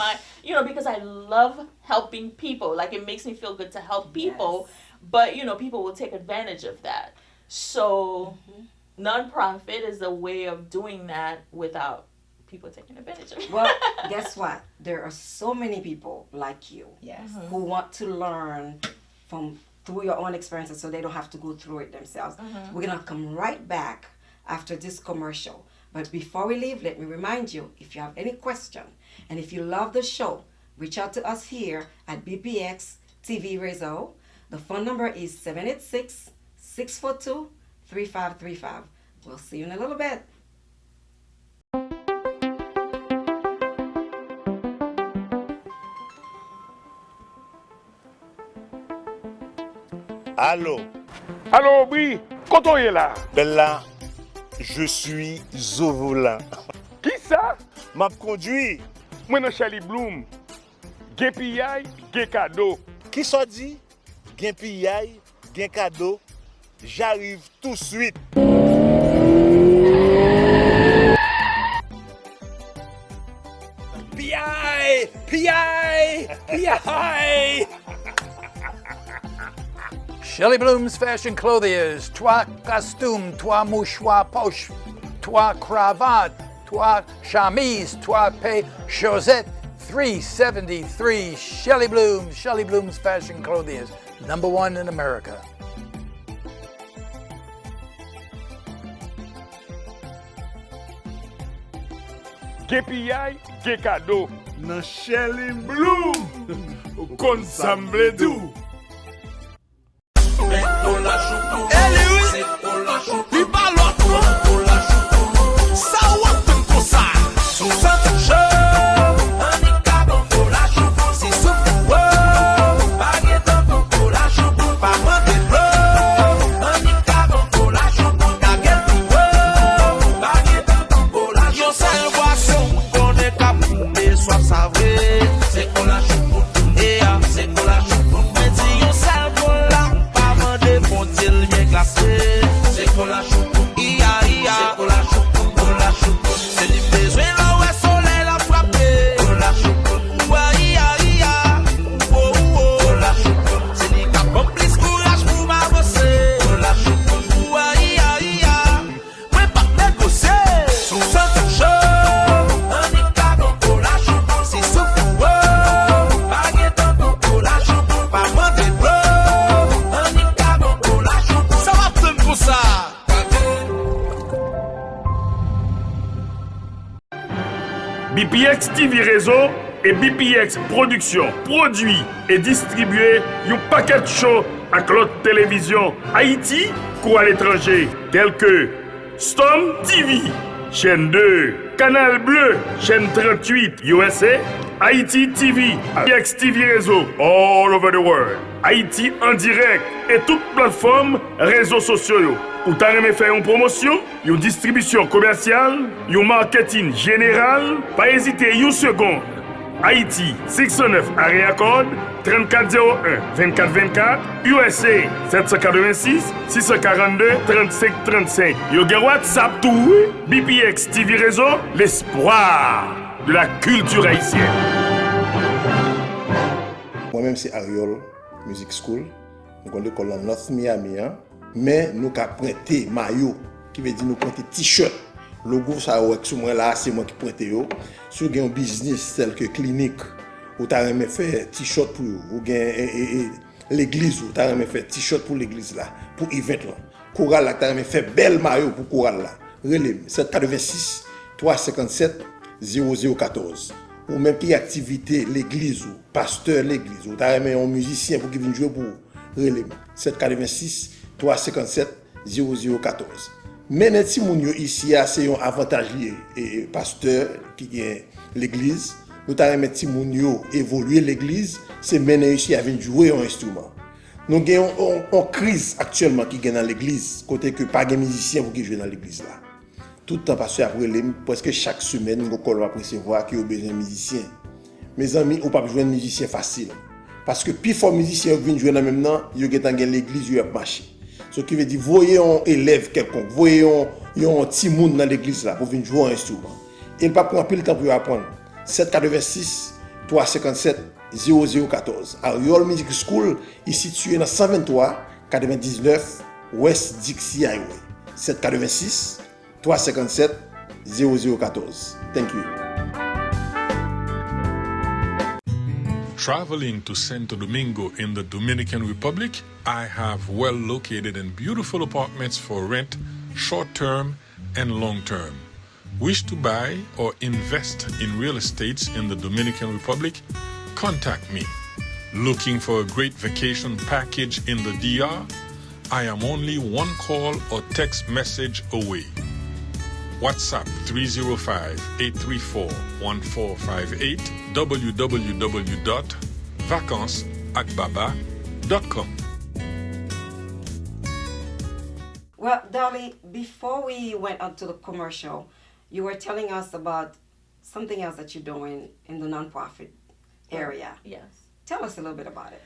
because I love helping people. Like, it makes me feel good to help people, but people will take advantage of that. So nonprofit is a way of doing that without people taking advantage of it. Well, guess what? There are so many people like you who want to learn through your own experiences so they don't have to go through it themselves. We're going to come right back after this commercial. But before we leave, let me remind you, if you have any question and if you love the show, reach out to us here at BPX TV Réseau. The phone number is 786-642-3535. We'll see you in a little bit. Allô? Allô, oui, quand on est là? Bella, je suis au volant. Qui ça? M'a conduit. Moi, dans Charlie Bloom. Gen piyay, gen cadeau. Qui ça dit? Gen piyay, gen cadeau. J'arrive tout de suite. Piyay! Piyay! Piyay! Shelly Bloom's Fashion Clothiers, 3 costumes, 3 mouchoirs poche, 3 cravates, 3 chemises, 3 paires chaussettes, $3.73. Shelly Bloom's Fashion Clothiers, #1 in America. Gen piyay, gen cadeau. Nan Shelly Bloom. Kon samble dou. BPX TV Réseau et BPX Production produit et distribué un paquet de shows à l'autre télévision Haïti ou à l'étranger tels que Storm TV, chaîne 2, Canal Bleu, chaîne 38 USA, Haïti TV, BPX TV Réseau all over the world, Haïti en direct et toutes plateformes réseaux sociaux. Ou t'as aimé faire une promotion, une distribution commerciale, un marketing général, pas hésiter une seconde. Haïti 609 area code 3401 2424 USA 786 642 3535. Yo gen WhatsApp tout, BPX TV Réseau, l'espoir de la culture haïtienne. Moi-même c'est Ariol Music School. Nous avons l'école en North Miami, hein? Mais nous avons prêté maillot, qui veut dire nous prêter t-shirt. Le logo ça sur moi là, c'est moi qui prête yo. Si vous avez un business tel que clinique, ou tu as aimé faire t-shirt pour vous, ou l'église, ou tu as aimé faire t-shirt pour l'église là, pour event là. Chorale là, tu as aimé faire bel maillot pour chorale là. Relève 786 357 0014. Ou même qui activité l'église ou pasteur l'église, ou tu as aimé un musicien pour qui vienne jouer pour relève 786 357 0014. Mais les petits moun yo ici c'est un avantage et pasteur qui est l'église. Nous avons mis petits moun yo évoluer l'église, c'est mener ici à venir jouer un instrument. Nous avons une crise actuellement qui est dans l'église, côté que pas de musiciens qui jouent dans l'église là. Tout le temps pasteur après presque chaque semaine nous va recevoir qui a besoin de musiciens. Mes amis, on pas jouer un musicien facile parce que plus fort musicien viennent jouer dans même temps, yo dans l'église yo a marché. Ce qui veut dire, voyez un élève quelconque, voyez un petit monde dans l'église là pour venir jouer un instrument. Il ne peut pas prendre plus le temps pour apprendre. 786 357 0014. Ariol Music School est situé dans 123 99 West Dixie Highway. 786 357 0014. Thank you. Traveling to Santo Domingo in the Dominican Republic, I have well-located and beautiful apartments for rent, short-term and long-term. Wish to buy or invest in real estates in the Dominican Republic? Contact me. Looking for a great vacation package in the DR? I am only one call or text message away. WhatsApp 305-834-1458 www.vacances@baba.com. Well, Dherlie, before we went on to the commercial, you were telling us about something else that you're doing in the nonprofit area. Yes. Tell us a little bit about it.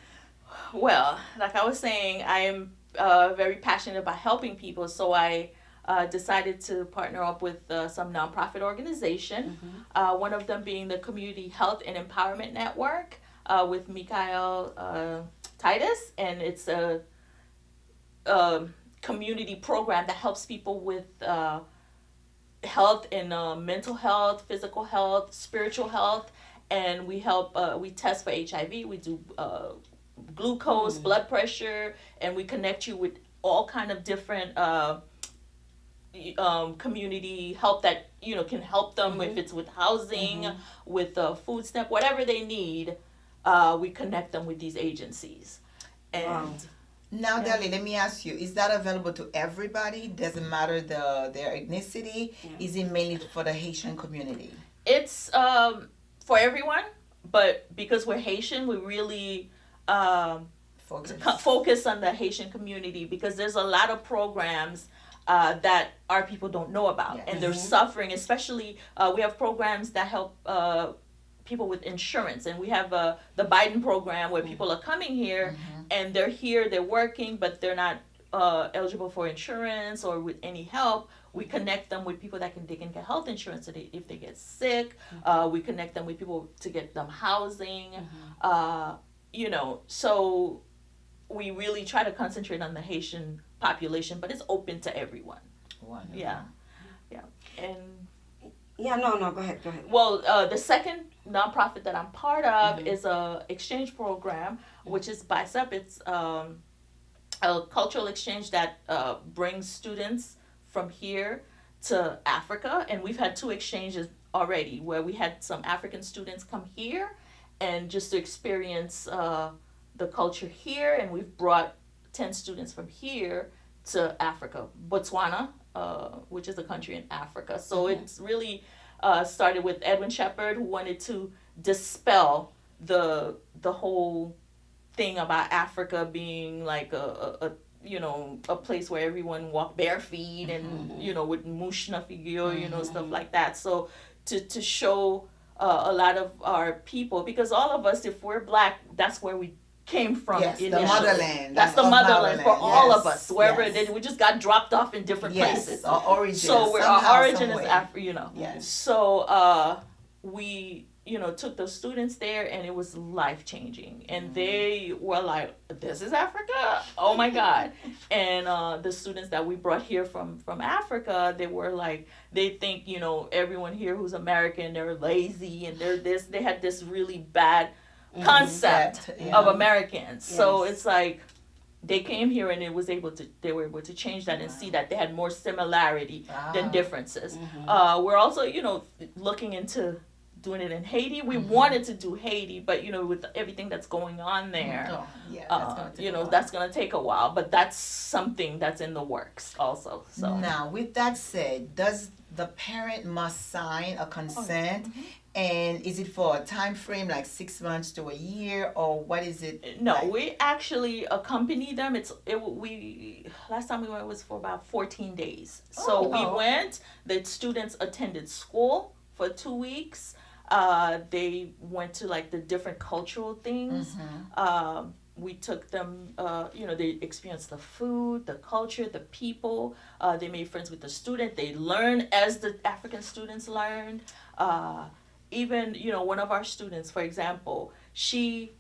Well, like I was saying, I am very passionate about helping people, so I decided to partner up with some nonprofit organization. One of them being the Community Health and Empowerment Network with Mikael Titus, and it's a community program that helps people with health and mental health, physical health, spiritual health, and we help. We test for HIV. We do glucose, blood pressure, and we connect you with all kind of different community help that can help them if it's with housing, with food stamp, whatever they need. We connect them with these agencies, and. Now, Dherlie, let me ask you, is that available to everybody? Doesn't matter their ethnicity? Is it mainly for the Haitian community? It's for everyone, but because we're Haitian, we really focus on the Haitian community, because there's a lot of programs that our people don't know about, and they're suffering. Especially, we have programs that help people with insurance, and we have the Biden program where people are coming here and they're here, they're working, but they're not eligible for insurance or with any help. We connect them with people that they can get health insurance so if they get sick. We connect them with people to get them housing. So we really try to concentrate on the Haitian population, but it's open to everyone. Wonderful. Yeah. And no, go ahead. well, the second nonprofit that I'm part of is a exchange program, which is BICEP. It's a cultural exchange that brings students from here to Africa, and we've had 2 exchanges already where we had some African students come here and just to experience the culture here, and we've brought 10 students from here to Africa, Botswana, which is a country in Africa. So it's really started with Edwin Shepherd, who wanted to dispel the whole thing about Africa being like a place where everyone walked bare feet and with mushna figure, stuff like that. So to show a lot of our people, because all of us, if we're Black, that's where we came from. Yes, the motherland. That's the motherland for all of us, wherever yes. it is. We just got dropped off in different places. Our origin. So our origin is Africa, Yes. So we, took those students there, and it was life-changing. And they were like, this is Africa? Oh, my God. And the students that we brought here from Africa, they were like, they think, everyone here who's American, they're lazy, and they're this. They had this really bad concept of Americans. So it's like they came here and they were able to change that and see that they had more similarity than differences. We're also, looking into doing it in Haiti. We wanted to do Haiti, but with everything that's going on there, that's gonna take a while. But that's something that's in the works also. So now, with that said, does the parent must sign a consent? And is it for a time frame like 6 months to a year, or what is it? No, like? we actually accompany them. We last time we went was for about 14 days. So we went. The students attended school for 2 weeks. They went to like the different cultural things. We took them, they experienced the food, the culture, the people. They made friends with the student. They learned as the African students learned. Even, one of our students, for example, she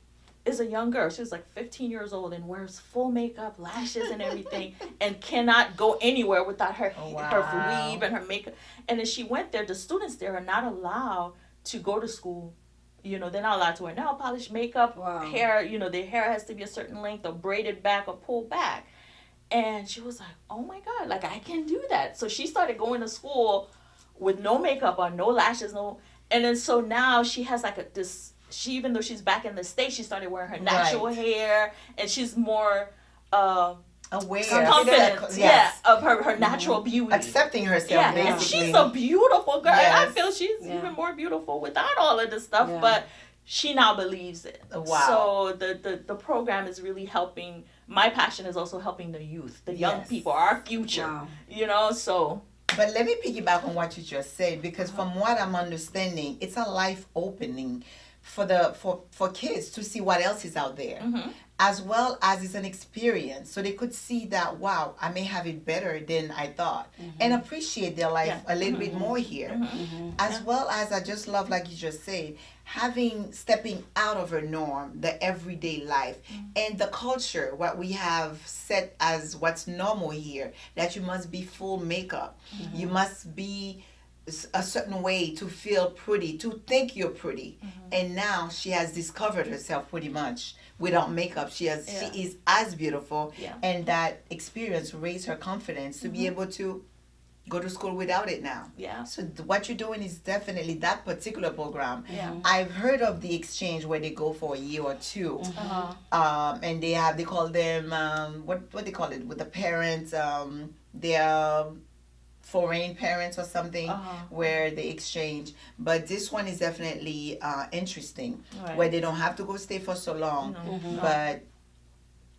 is a young girl. She was like 15 years old and wears full makeup, lashes and everything, and cannot go anywhere without her weave and her makeup. And then she went there. The students there are not allowed to go to school. They're not allowed to wear nail polish, makeup, hair. Their hair has to be a certain length or braided back or pulled back. And she was like, oh my God, like I can do that. So she started going to school with no makeup on, no lashes, and then so now she has like this even though she's back in the States, she started wearing her natural hair, and she's more aware, confident, yes. of her natural beauty, accepting herself. Yeah, basically. and she's a beautiful girl. Yes. And I feel she's even more beautiful without all of this stuff, but she now believes it. Wow. So the program is really helping. My passion is also helping the youth, the young people, our future. Wow. You know, so. But let me piggyback on what you just said, because from what I'm understanding, it's a life opening for kids to see what else is out there, as well as it's an experience, so they could see that, wow, I may have it better than I thought, and appreciate their life a little bit more here, as well as I just love, like you just said, stepping out of a norm, the everyday life, and the culture, what we have set as what's normal here, that you must be full makeup, you must be a certain way to feel pretty, to think you're pretty. And now she has discovered herself pretty much without makeup. She is as beautiful, and that experience raised her confidence to be able to go to school without it now. So what you're doing is definitely that particular program. I've heard of the exchange where they go for a year or two, and they call them what they call it with the parents, they're foreign parents or something, where they exchange. But this one is definitely interesting, where they don't have to go stay for so long, but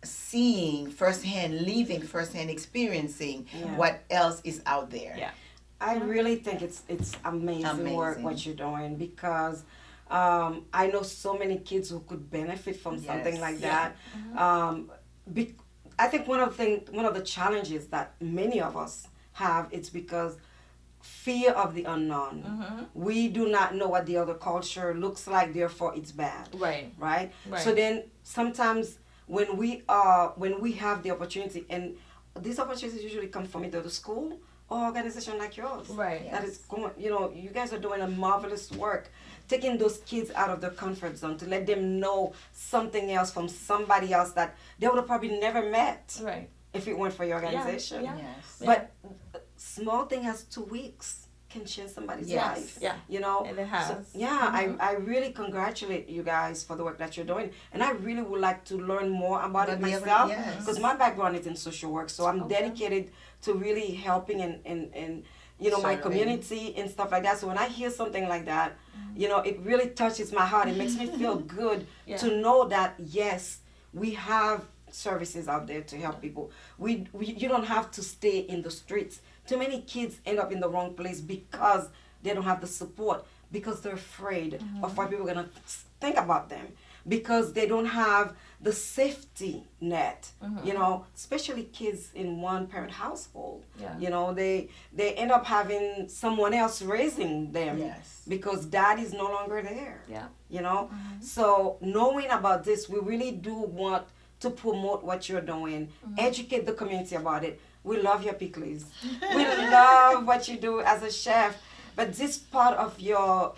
seeing firsthand, living firsthand, experiencing what else is out there. I really think it's amazing work what you're doing, because I know so many kids who could benefit from something like that. I think one of the challenges that many of us have, it's because fear of the unknown. We do not know what the other culture looks like, therefore it's bad. Right. So then sometimes when we have the opportunity, and these opportunities usually come from either the school or organization like yours. That is going, you guys are doing a marvelous work, taking those kids out of their comfort zone to let them know something else from somebody else that they would have probably never met. If it weren't for your organization. But small thing has 2 weeks can change somebody's life. And it has. So, I really congratulate you guys for the work that you're doing. And I really would like to learn more about it myself, because my background is in social work. So I'm dedicated to really helping and my community and stuff like that. So when I hear something like that, it really touches my heart. It makes me feel good to know that, yes, we have services out there to help people. You don't have to stay in the streets. Too many kids end up in the wrong place because they don't have the support, because they're afraid of what people are going to think about them, because they don't have the safety net, especially kids in one parent household. They end up having someone else raising them because dad is no longer there. So knowing about this, we really do want to promote what you're doing, educate the community about it. We love your pickles. We love what you do as a chef. But this part of your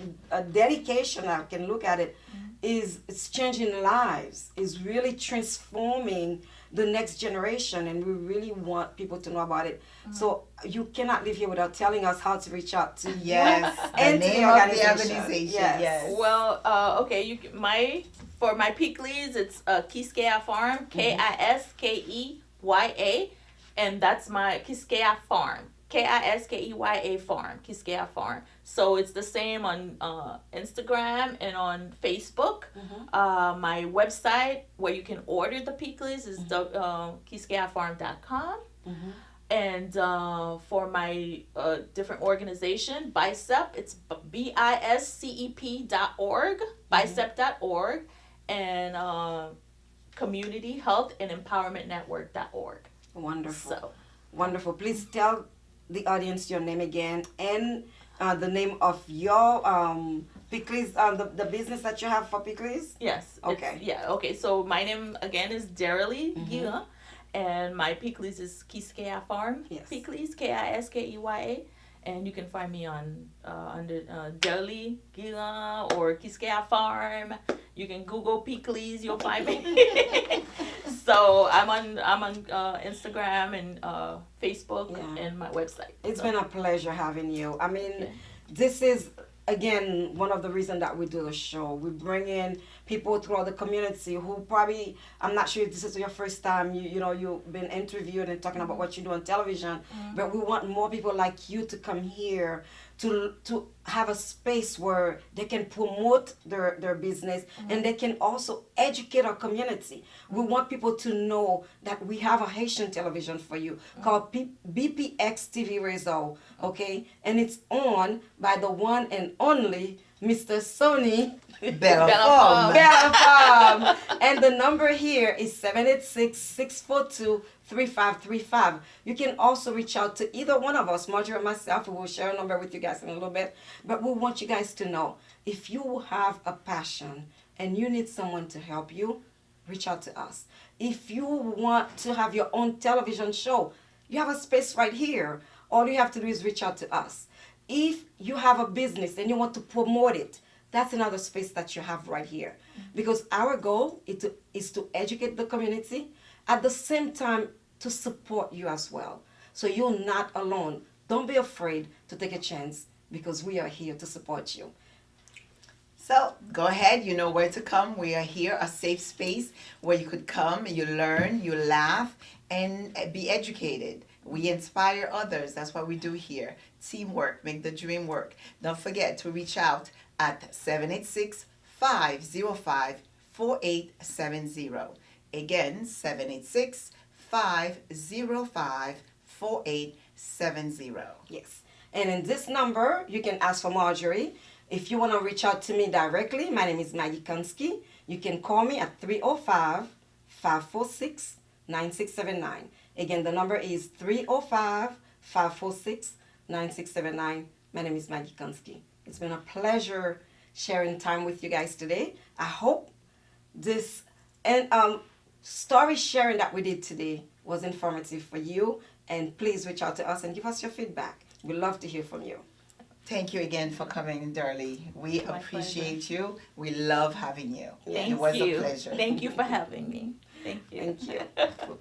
dedication, I can look at it, it's changing lives, is really transforming the next generation, and we really want people to know about it. So you cannot leave here without telling us how to reach out to you and the to name the of the organization. Well, okay, for my pickles, it's Kiskea Farm, Kiskeya, and that's my Kiskea Farm, Kiskeya Farm, Kiskea Farm. So it's the same on Instagram and on Facebook. My website where you can order the pickles is kiskeyafarm.com. And for my different organization, BICEP, it's BISCEP.org, bicep.org, and Community Health and Empowerment Network.org. Wonderful. Wonderful. Please tell the audience your name again and the name of your pickles, the business that you have for pickles. Yes. Okay. Okay. So my name again is Dherlie Guirand, and my pickles is Kiskea Farm Pickles, Kiskeya, and you can find me on under Dherlie Guirand or Kiskea Farm. You can Google pickles, you'll find me. So I'm on Instagram and Facebook and my website. It's been a pleasure having you. I mean, this is again, one of the reasons that we do the show, we bring in people throughout the community who probably, I'm not sure if this is your first time, you know, you've been interviewed and talking about what you do on television, but we want more people like you to come here to have a space where they can promote their business and they can also educate our community. We want people to know that we have a Haitian television for you called BPX TV Result, okay? And it's on by the one and only Mr. Sonny Bella. And the number here is 786-642-3535. You can also reach out to either one of us, Marjorie or myself. We will share a number with you guys in a little bit. But we want you guys to know, if you have a passion and you need someone to help you, reach out to us. If you want to have your own television show, you have a space right here. All you have to do is reach out to us. If you have a business and you want to promote it, that's another space that you have right here. Because our goal is to educate the community, at the same time to support you as well. So you're not alone. Don't be afraid to take a chance, because we are here to support you. So go ahead, you know where to come. We are here, a safe space where you could come, you learn, you laugh, and be educated. We inspire others. That's what we do here. Teamwork, make the dream work. Don't forget to reach out at 786-505-4870. Again, 786-505-4870. Yes. And in this number, you can ask for Marjorie. If you want to reach out to me directly, my name is Maggie Kanzky. You can call me at 305-546-9679. Again, the number is 305-546-9679. My name is Maggie Kanzky. It's been a pleasure sharing time with you guys today. I hope this story sharing that we did today was informative for you. And please reach out to us and give us your feedback. We'd love to hear from you. Thank you again for coming, Dherlie. We appreciate you. We love having you. Thank it was you. a pleasure. Thank you for having me. Thank you. Thank you.